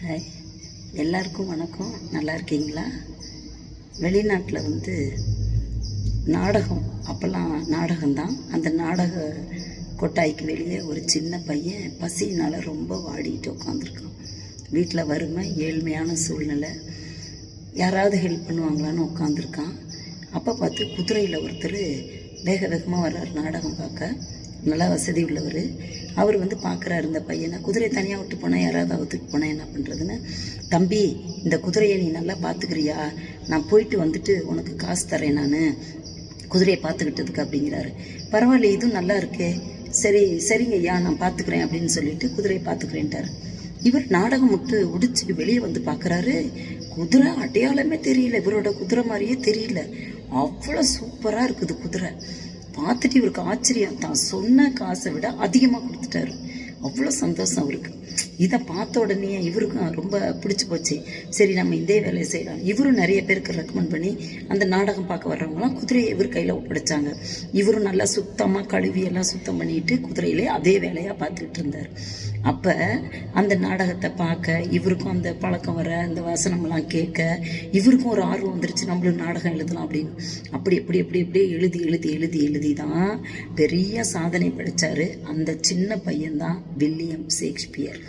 Hi, எல்லாருக்கும் வணக்கம். நல்லா இருக்கீங்களா? வெளிநாட்டில் நாடகம், அப்போல்லாம் நாடகம்தான். அந்த நாடக கொட்டாய்க்கு வெளியே ஒரு சின்ன பையன் பசியினால் ரொம்ப வாடிட்டு உட்காந்துருக்கான். வீட்டில் வறுமை, ஏழ்மையான சூழ்நிலை, யாராவது ஹெல்ப் பண்ணுவாங்களான்னு உட்காந்துருக்கான். அப்போ பார்த்து குதிரையில் ஒருத்தர் வேக வேகமாக வர்றார் நாடகம் பார்க்க. நல்லா வசதி உள்ளவர். அவர் பார்க்குறாரு இந்த பையனை. குதிரை தனியாக விட்டு போனால் யாராவது அவுத்துட்டு போனால் என்ன பண்ணுறதுன்னு, தம்பி இந்த குதிரையை நீ நல்லா பார்த்துக்கிறியா? நான் போயிட்டு உனக்கு காசு தரேன், நான் குதிரையை பார்த்துக்கிட்டதுக்கு அப்படிங்கிறாரு. பரவாயில்ல, இதுவும் நல்லா இருக்கே, சரிங்க ஐயா, நான் பார்த்துக்கிறேன் அப்படின்னு சொல்லிட்டு குதிரையை பார்த்துக்கிறேன்ட்டார். இவர் நாடகம் விட்டு உடிச்சு வெளியே பார்க்குறாரு. குதிரை அடையாளமே தெரியல, இவரோட குதிரை மாதிரியே தெரியல. அவ்வளோ சூப்பராக இருக்குது குதிரை. பார்த்துட்டு இவருக்கு ஆச்சரியம், தான் சொன்ன காசை விட அதிகமாக கொடுத்துட்டாரு. அவ்வளோ சந்தோஷம் அவருக்கு. இதை பார்த்த உடனே இவருக்கும் ரொம்ப பிடிச்சி போச்சு. சரி, நம்ம இதே வேலையை செய்யலாம். இவரும் நிறைய பேருக்கு ரெக்கமெண்ட் பண்ணி அந்த நாடகம் பார்க்க வர்றவங்களாம் குதிரையை இவர் கையில் ஒப்படைச்சாங்க. இவரும் நல்லா சுத்தமாக கழுவி எல்லாம் சுத்தம் பண்ணிட்டு குதிரையிலே அதே வேலையாக பார்த்துக்கிட்டு இருந்தார். அப்போ அந்த நாடகத்தை பார்க்க இவருக்கும் அந்த பழக்கம் வர, அந்த வசனம்லாம் கேட்க இவருக்கும் ஒரு ஆர்வம் வந்துருச்சு, நம்மளும் நாடகம் எழுதலாம் அப்படின்னு. அப்படி எப்படி எப்படி எப்படியே எழுதி எழுதி எழுதி எழுதி தான் பெரிய சாதனை படைச்சார். அந்த சின்ன பையன்தான் வில்லியம் ஷேக்ஸ்பியர்.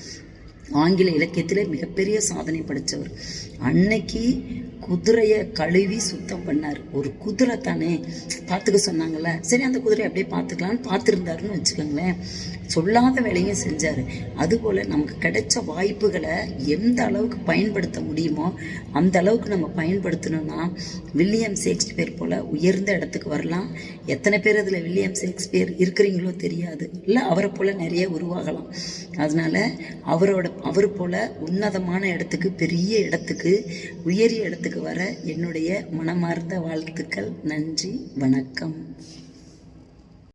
ஆங்கில இலக்கியத்தில் மிகப்பெரிய சாதனை படைத்தவர். அன்னைக்கு குதிரையை கழுவி சுத்தம் பண்ணார். ஒரு குதிரை தானே, பார்த்துக்க சொன்னாங்கல்ல, சரி அந்த குதிரையை அப்படியே பார்த்துக்கலான்னு பார்த்துருந்தாருன்னு வச்சுக்கோங்களேன். சொல்லாத வேலையும் செஞ்சார். அதுபோல் நமக்கு கிடைச்ச வாய்ப்புகளை எந்த அளவுக்கு பயன்படுத்த முடியுமோ அந்த அளவுக்கு நம்ம பயன்படுத்தணும்னா வில்லியம் ஷேக்ஸ்பியர் போல் உயர்ந்த இடத்துக்கு வரலாம். எத்தனை பேர் அதில் வில்லியம் ஷேக்ஸ்பியர் இருக்கிறீங்களோ தெரியாது, இல்லை அவரை போல் நிறைய உருவாகலாம். அதனால் அவர் போல் உன்னதமான இடத்துக்கு, பெரிய இடத்துக்கு, உயரிய இடத்துக்கு வர என்னுடைய மனமார்ந்த வாழ்த்துக்கள். நன்றி, வணக்கம்.